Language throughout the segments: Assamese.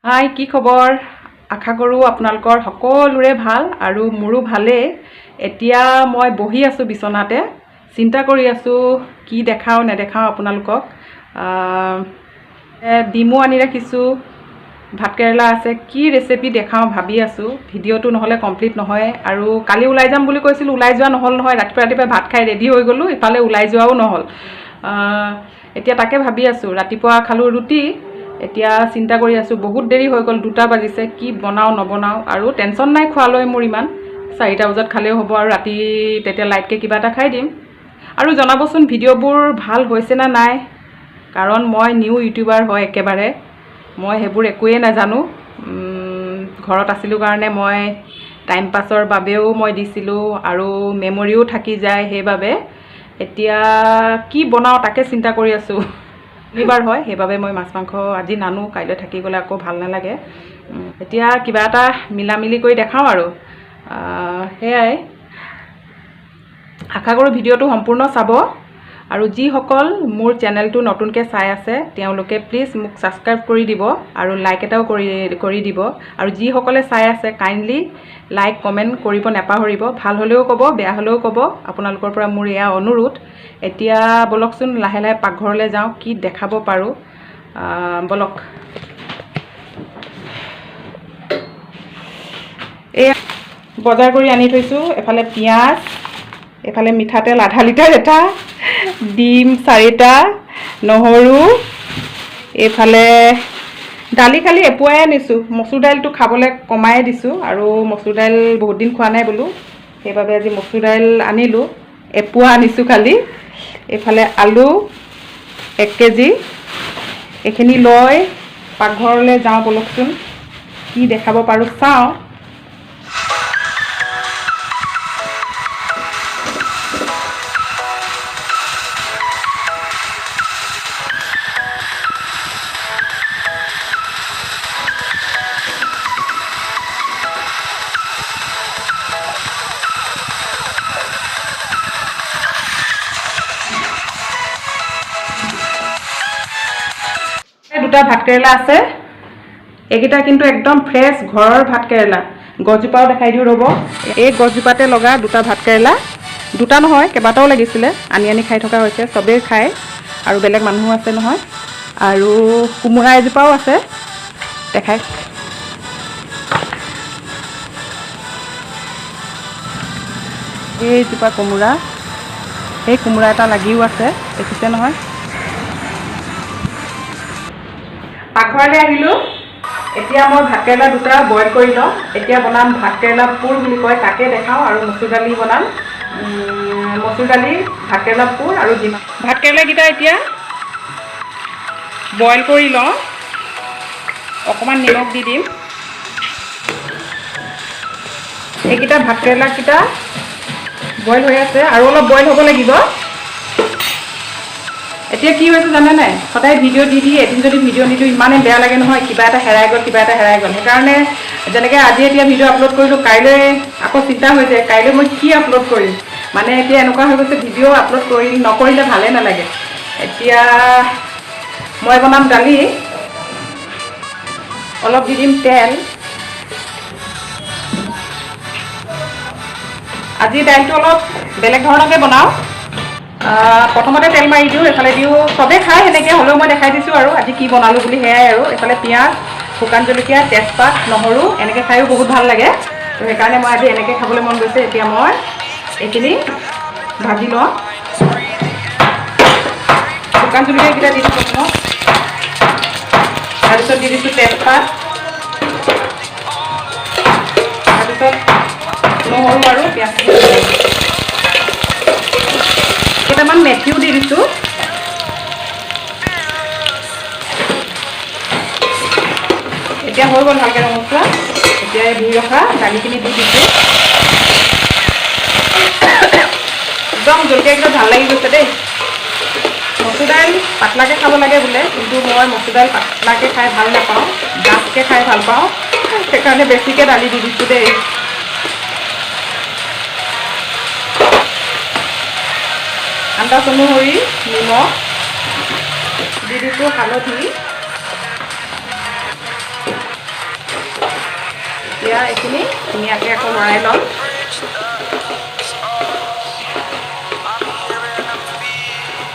হাই, কি খবৰ? আশা কৰোঁ আপোনালোকৰ সকলোৰে ভাল আৰু মোৰো ভালেই। এতিয়া মই বহি আছোঁ বিচনাতে, চিন্তা কৰি আছোঁ কি দেখাওঁ নেদেখাওঁ আপোনালোকক। ডিমো আনি ৰাখিছোঁ, ভাতকেৰেলা আছে, কি ৰেচিপি দেখাওঁ ভাবি আছোঁ। ভিডিঅ'টো নহ'লে কমপ্লিট নহয়। আৰু কালি ওলাই যাম বুলি কৈছিলোঁ, ওলাই যোৱা নহ'ল নহয়। ৰাতিপুৱা ভাত খাই ৰেডি হৈ গ'লোঁ, ইফালে ওলাই যোৱাও নহ'ল। এতিয়া তাকে ভাবি আছোঁ। ৰাতিপুৱা খালোঁ ৰুটি, এতিয়া চিন্তা কৰি আছোঁ, বহুত দেৰি হৈ গ'ল, 2টা বাজিছে, কি বনাওঁ নবনাওঁ। আৰু টেনশ্যন নাই খোৱালৈ মোৰ ইমান, 4টা বজাত খালেও হ'ব আৰু ৰাতি তেতিয়া লাইটকৈ কিবা এটা খাই দিম। আৰু জনাবচোন ভিডিঅ'বোৰ ভাল হৈছে নে নাই, কাৰণ মই নিউ ইউটিউবাৰ হয় একেবাৰে, মই সেইবোৰ একোৱেই নাজানো। ঘৰত আছিলোঁ কাৰণে মই টাইম পাছৰ বাবেও মই দিছিলোঁ আৰু মেমৰিও থাকি যায় সেইবাবে। এতিয়া কি বনাওঁ তাকে চিন্তা কৰি আছোঁ। শনিবাৰ হয় সেইবাবে মই মাছ মাংস আজি নানো, কাইলৈ থাকি গ'লে আকৌ ভাল নালাগে। এতিয়া কিবা এটা মিলামিলি কৰি দেখাওঁ আৰু সেয়াই। আশা কৰোঁ ভিডিঅ'টো সম্পূৰ্ণ চাব। আৰু যিসকল মোৰ চেনেলটো নতুনকৈ চাই আছে তেওঁলোকে প্লিজ মোক ছাবস্ক্ৰাইব কৰি দিব আৰু লাইক এটাও কৰি দিব। আৰু যিসকলে চাই আছে কাইণ্ডলি লাইক কমেণ্ট কৰিব নাপাহৰিব। ভাল হ'লেও ক'ব, বেয়া হ'লেও ক'ব, আপোনালোকৰ পৰা মোৰ এয়া অনুৰোধ। এতিয়া বলকচোন লাহে লাহে পাকঘৰলৈ যাওঁ, কি দেখাব পাৰোঁ বলক। এয়া বজাৰ কৰি আনি থৈছোঁ। এফালে পিঁয়াজ, এফালে মিঠাতেল আধা লিটাৰ এটা, ডিম 4টা, নহৰু, এইফালে দালি খালি এপোৱাই আনিছোঁ। মচুৰ দাইলটো খাবলৈ কমাই দিছোঁ আৰু মচুৰ দাইল বহুত দিন খোৱা নাই বোলো, সেইবাবে আজি মচুৰ দাইল আনিলোঁ, এপোৱা আনিছোঁ খালি। এইফালে আলু 1 কেজি। এইখিনি লৈ পাকঘৰলৈ যাওঁ বলকচোন, কি দেখাব পাৰোঁ চাওঁ। দুটা ভাতকেৰেলা আছে, এইকেইটা কিন্তু একদম ফ্ৰেছ ঘৰৰ ভাতকেৰেলা। গছজোপাও দেখাই দিওঁ ৰ'ব। এই গছজোপাতে লগা 2টা ভাতকেৰেলা, 2টা নহয় কেইবাটাও লাগিছিলে, আনি খাই থকা হৈছে, চবেই খায় আৰু বেলেগ মানুহো আছে নহয়। আৰু কোমোৰা এজোপাও আছে, দেখাই। এইজোপা কোমোৰা, সেই কোমোৰা এটা লাগিও আছে, দেখিছে নহয়। পাকঘৰলৈ আহিলোঁ। এতিয়া মই ভাতকেৰেলা 2টা বইল কৰি লওঁ। এতিয়া বনাম ভাতকেৰেলা পোৰ বুলি কয়, তাকে দেখাওঁ। আৰু মচুৰ দালি বনাম, মচুৰ দালি, ভাতকেৰেলা পোৰ আৰু ডিম। ভাতকেৰেলাকেইটা এতিয়া বইল কৰি লওঁ, অকণমান নিমখ দি দিম। এইকেইটা ভাতকেৰেলাকেইটা বইল হৈ আছে আৰু অলপ বইল হ'ব লাগিব। এতিয়া কি হৈছে জানে নাই, সদায় ভিডিঅ' দি এদিন যদি ভিডিঅ' নিদিওঁ ইমানেই বেয়া লাগে নহয়, কিবা এটা হেৰাই গ'ল, কিবা এটা হেৰাই গ'ল। সেইকাৰণে যেনেকৈ আজি এতিয়া ভিডিঅ' আপলোড কৰিলোঁ, কাইলৈ আকৌ চিন্তা হৈ যায় কাইলৈ মই কি আপলোড কৰিম। মানে এতিয়া এনেকুৱা হৈ গৈছে, ভিডিঅ' আপলোড নকৰিলে ভালেই নালাগে। এতিয়া মই বনাম দালি, অলপ দি দিম তেল। আজি দাইলটো অলপ বেলেগ ধৰণকৈ বনাওঁ। প্ৰথমতে তেল মাৰি দিওঁ, এইফালে দিওঁ, চবেই খাই সেনেকৈ, হ'লেও মই দেখাই দিছোঁ আৰু আজি কি বনালোঁ বুলি। সেয়াই আৰু এইফালে পিঁয়াজ, শুকান জলকীয়া, তেজপাত, নহৰু, এনেকৈ খায়ো বহুত ভাল লাগে। তো সেইকাৰণে মই আজি এনেকৈ খাবলৈ মন গৈছে। এতিয়া মই এইখিনি ভাজি লওঁ। শুকান জলকীয়াকেইটা দি দিছোঁ মই, তাৰপিছত দি দিছোঁ তেজপাত, তাৰপিছত নহৰু আৰু পিঁয়াজ, কেইটামান মেথিও দি দিছোঁ। এতিয়া হৈ গ'ল ভালকৈ ৰঙচুৱা। এতিয়া এই ধুই ৰখা দালিখিনি দি দিছোঁ। একদম জলকীয়াকেইটা ভাল লাগি গৈছে দেই। মচুৰ দাইল পাতলাকৈ খাব লাগে বোলে, কিন্তু মই মচুৰ দাইল পাতলাকৈ খাই ভাল নাপাওঁ, ডাঠকৈ খাই ভাল পাওঁ। সেইকাৰণে বেছিকৈ দালি দি দিছোঁ দেই। আন্দাজ অনুসৰি নিমখ দি দিছোঁ, হালধি, এতিয়া এইখিনি ধুনীয়াকৈ আকৌ লৰাই ল'ম।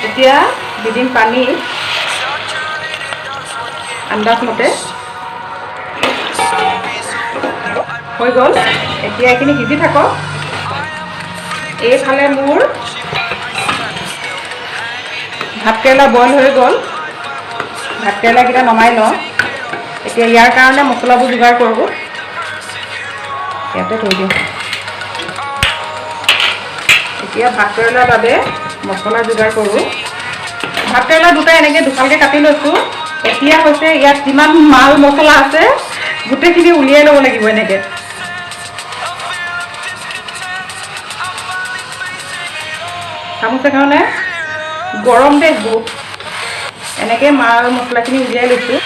এতিয়া দি দিম পানী আন্দাজ মতে। হৈ গ'ল। এতিয়া এইখিনি সিজি থাকক। এইফালে মোৰ ভাতকেৰেলা বইল হৈ গ'ল। ভাতকেৰেলাকেইটা নমাই লওঁ। এতিয়া ইয়াৰ কাৰণে মছলাবোৰ যোগাৰ কৰোঁ। ইয়াতে থৈ দিওঁ। এতিয়া ভাতকেৰেলাৰ বাবে মছলা যোগাৰ কৰোঁ। ভাতকেৰেলা দুটা এনেকৈ দুফালকৈ কাটি লৈছোঁ। এতিয়া হৈছে ইয়াত যিমান মাল মছলা আছে গোটেইখিনি উলিয়াই ল'ব লাগিব এনেকৈ। চামুচে কাৰণে গৰম দেই বহুত। এনেকৈ মাল মছলাখিনি উলিয়াই লৈছোঁ।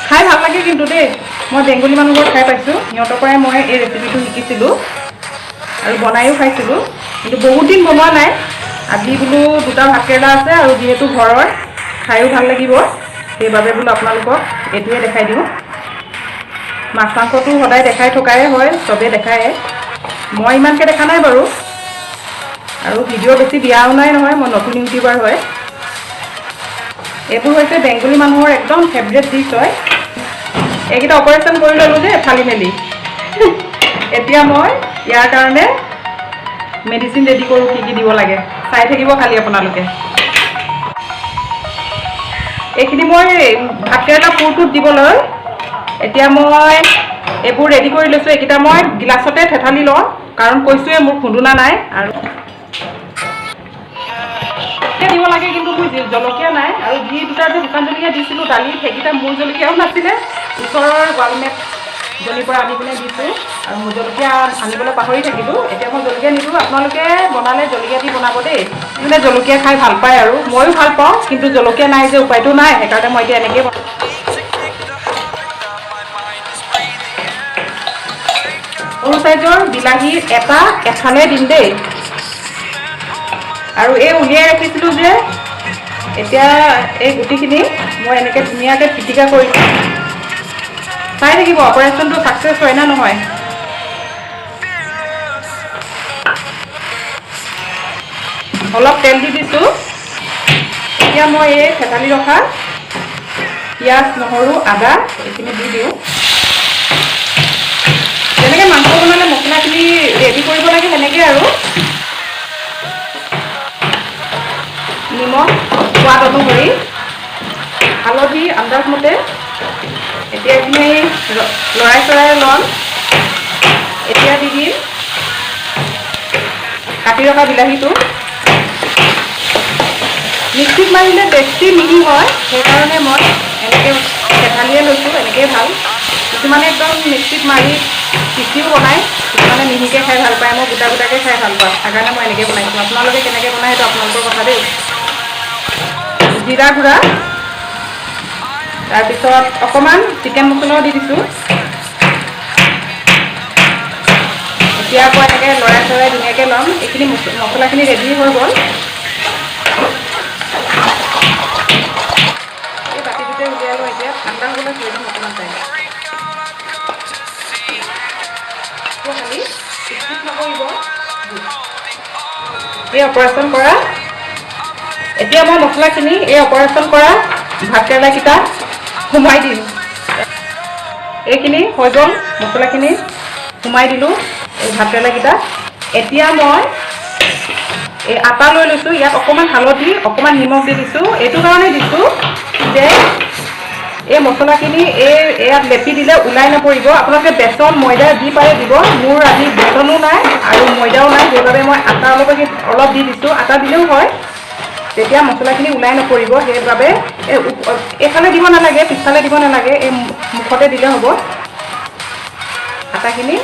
খাই ভাল লাগে কিন্তু দেই। মই বেংগলী মানুহবোৰ খাই পাইছোঁ। সিহঁতৰ পৰাই মই এই ৰেচিপিটো শিকিছিলোঁ আৰু বনায়ো খাইছিলোঁ, কিন্তু বহুত দিন বনোৱা নাই। আজি বোলো দুটা ভাতকেৰেলা আছে আৰু যিহেতু ঘৰৰ খায়ো ভাল লাগিব, সেইবাবে বোলো আপোনালোকক এইটোৱে দেখাই দিওঁ। মাছ মাংসটো সদায় দেখাই থকাই হয়, চবেই দেখায়ে। মই ইমানকৈ দেখা নাই বাৰু, আৰু ভিডিঅ' বেছি দিয়াও নাই নহয়। মই নতুন ইউটিউবাৰ হয়। এইবোৰ হৈছে বেংগলী মানুহৰ একদম ফেভৰেট ডিছ হয়। এইকেইটা অপাৰেশ্যন কৰি ল'লোঁ দেই ফালি মেলি। এতিয়া মই ইয়াৰ কাৰণে মেডিচিন ৰেডি কৰোঁ, কি কি দিব লাগে চাই থাকিব খালি আপোনালোকে। এইখিনি মই ভাতকেৰেলা পুৰটোত দিবলৈ এতিয়া মই এইবোৰ ৰেডি কৰি লৈছোঁ। এইকেইটা মই গিলাচতে থেঠালি লওঁ, কাৰণ কৈছোঁৱে মোৰ খুন্দুনা নাই। আৰু দিব লাগে, কিন্তু মোৰ জলকীয়া নাই। আৰু যি দুটা যে শুকান জলকীয়া দিছিলোঁ দালিত, সেইকেইটা মোৰ জলকীয়াও নাছিলে। ওচৰৰ ৱালমেটজনীৰ পৰা আনি পিনে দিছোঁ। আৰু মোৰ জলকীয়া আনিবলৈ পাহৰি থাকিলোঁ। এতিয়া মই জলকীয়া নিদিওঁ। আপোনালোকে বনালে জলকীয়া দি বনাব দেই। যোনে জলকীয়া খাই ভাল পায় আৰু ময়ো ভাল পাওঁ, কিন্তু জলকীয়া নাই যে উপায়টো নাই। সেইকাৰণে মই এতিয়া এনেকৈ সৰু চাইজৰ বিলাহীৰ এটা এফালে দিম দেই। আৰু এই উলিয়াই ৰাখিছিলোঁ যে, এতিয়া এই গুটিখিনি মই এনেকৈ ধুনীয়াকৈ পিটিকা কৰি চাই থাকিব অপাৰেশ্যনটো ছাকচেছ হয় না নহয়। অলপ তেল দি দিছোঁ। এতিয়া মই এই থেতালি ৰখা পিঁয়াজ, নহৰু, আদা এইখিনি দি দিওঁ। যেনেকৈ মাংস বনালে মছলাখিনি ৰেডি কৰিব লাগে সেনেকৈ আৰু। নিমখ সোৱাদ অনুসৰি, হালধি আন্দাজ মতে। এতিয়া এইখিনি লৰাই চৰাই ল'ম। এতিয়া দি দিম কাটি ৰখা বিলাহীটো। মিক্সিত মাৰিলে বেছি মিহি হয়, সেইকাৰণে মই এনেকৈ থেঠালিয়ে লৈছোঁ। এনেকৈয়ে ভাল। কিছুমানে একদম মিক্সিত মাৰি পিচিও বনায়, কিছুমানে মিহিকৈ খাই ভাল পায়। মই গোটা গোটাকৈ খাই ভাল পাওঁ, সেইকাৰণে মই এনেকৈ বনাইছোঁ। আপোনালোকে কেনেকৈ বনায় সেইটো আপোনালোকৰ কথা দেই। জিৰা গুড়া, তাৰপিছত অকণমান চিকেন মছলাও দি দিছোঁ। এতিয়া আকৌ এনেকৈ লৰাই চৰাই ধুনীয়াকৈ ল'ম। এইখিনি মছলাখিনি ৰেডি হৈ গ'ল। এই বাতিটোতে উলিয়াই লওঁ। এতিয়া ঠাণ্ডা হ'বলৈ থৈ দিম অকণমান টাইম। খালি স্কিপ নকৰিব। এই অপাৰেশ্যন কৰা, এতিয়া মই মছলাখিনি এই অপাৰেশ্যন কৰা ভাতকেৰেলাকেইটা সোমাই দিম। এইখিনি হৈ গ'ল, মছলাখিনি সোমাই দিলোঁ এই ভাতকেৰেলাকেইটা। এতিয়া মই এই আটা লৈ লৈছোঁ। ইয়াত অকণমান হালধি, অকণমান নিমখ দি দিছোঁ। এইটো কাৰণে দিছোঁ যে এই মছলাখিনি ইয়াত লেপি দিলে ওলাই নপৰিব। আপোনালোকে বেচন, ময়দা যি পাৰে দিব। মোৰ আজি বেচনো নাই আৰু ময়দাও নাই, সেইবাবে মই আটা অলপ দি দিছোঁ। আটা দিলেও হয়, তেতিয়া মছলাখিনি ওলাই নপৰিব। সেইবাবে এইফালে দিব নালাগে, পিছফালে দিব নালাগে, এই মুখতে দিলে হ'ব। আটাখিনি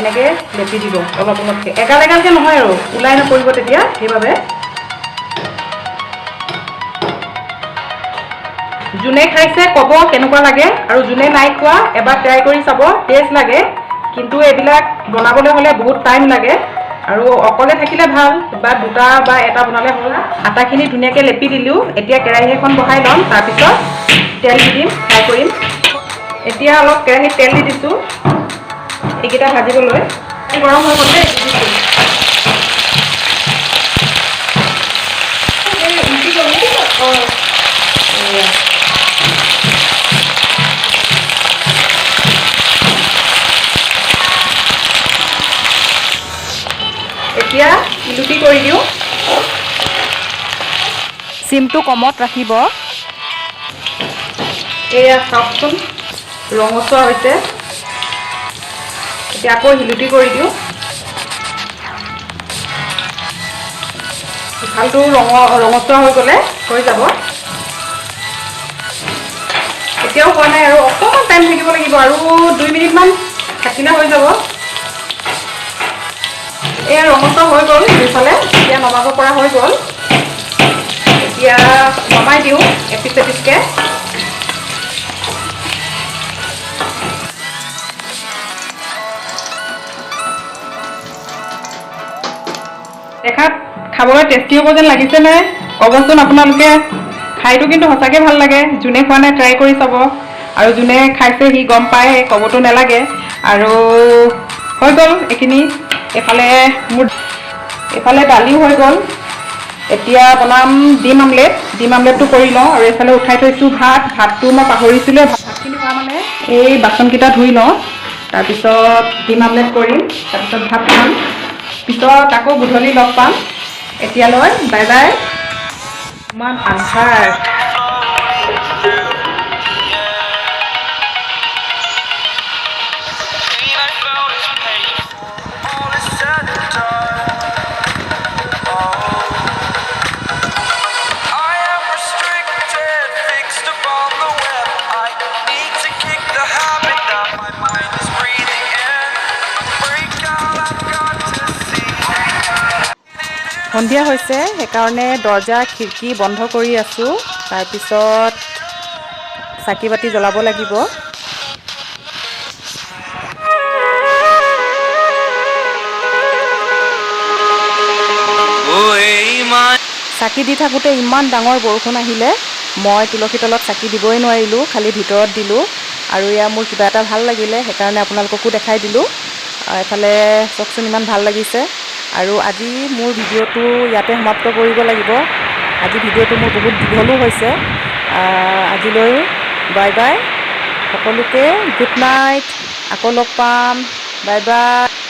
এনেকৈ লেপি দিব অলপ অলপকৈ, এগাল এগালকৈ নহয় আৰু ওলাই নপৰিব তেতিয়া। সেইবাবে যোনে খাইছে ক'ব কেনেকুৱা লাগে, আৰু যোনে নাই খোৱা এবাৰ ট্ৰাই কৰি চাব, টেষ্ট লাগে। কিন্তু এইবিলাক বনাবলৈ হ'লে বহুত টাইম লাগে, আৰু অকলে থাকিলে ভাল, বা দুটা বা এটা বনালে হ'ল। আটাখিনি ধুনীয়াকৈ লেপি দিলোঁ। এতিয়া কেৰাহী এখন বহাই ল'ম, তাৰপিছত তেল দি দিম, ফ্ৰাই কৰিম। এতিয়া অলপ কেৰাহীত তেল দি দিছোঁ। এইকেইটা ভাজিবলৈ গৰম হৈ গ'লে এতিয়া ইলুটি কৰি দিওঁ। চিমটো কমত ৰাখিব। এয়া চাওকচোন ৰঙচুৱা হৈছে। এতিয়া আকৌ হিলুটি কৰি দিওঁ। ইফালটো ৰঙচুৱা হৈ গ'লে হৈ যাব। এতিয়াও হোৱা নাই আৰু অকণমান টাইম থাকিব লাগিব আৰু 2 মিনিটমান থাকিলে হৈ যাব। এয়া ৰঙচুৱা হৈ গ'ল দুইফালে, এতিয়া নমাব পৰা হৈ গ'ল। এতিয়া নমাই দিওঁ এপিচ এপিচকৈ। দেখাত খাবলৈ টেষ্টি হ'ব যেন লাগিছে নে? ক'বচোন আপোনালোকে। খাইটো কিন্তু সঁচাকৈ ভাল লাগে। যোনে খোৱা নাই ট্ৰাই কৰি চাব, আৰু যোনে খাইছে সি গম পায়, ক'বতো নালাগে। আৰু হৈ গ'ল এইখিনি। এইফালে দালিও হৈ গ'ল। এতিয়া বনাম ডিম আমলেট। ডিম আমলেটটো কৰি লওঁ। আৰু এইফালে উঠাই থৈছোঁ ভাতটো মই পাহৰিছিলোঁ। ভাতখিনি হোৱা মানে এই বাচনকেইটা ধুই লওঁ, তাৰপিছত ডিম আমলেট কৰিম, তাৰপিছত ভাত খাম। পিছত আকৌ গধূলি লগ পাম। এতিয়ালৈ বাই বাই। ইমান আন্ধাৰ। সন্ধিয়া হৈছে, সেইকাৰণে দৰ্জা খিৰিকী বন্ধ কৰি আছোঁ। তাৰপিছত চাকি বাতি জ্বলাব লাগিব। চাকি দি থাকোঁতে ইমান ডাঙৰ বৰষুণ আহিলে, মই তুলসী তলত চাকি দিবই নোৱাৰিলোঁ, খালি ভিতৰত দিলোঁ। আৰু এয়া মোৰ কিবা এটা ভাল লাগিলে, সেইকাৰণে আপোনালোককো দেখাই দিলোঁ। এফালে চাওকচোন ইমান ভাল লাগিছে। আৰু আজি মোৰ ভিডিঅ'টো ইয়াতে সমাপ্ত কৰিব লাগিব। আজি ভিডিঅ'টো মোৰ বহুত দীঘলো হৈছে। আজিলৈ বাই বাই। সকলোকে গুড নাইট। আকৌ লগ পাম। Bye bye.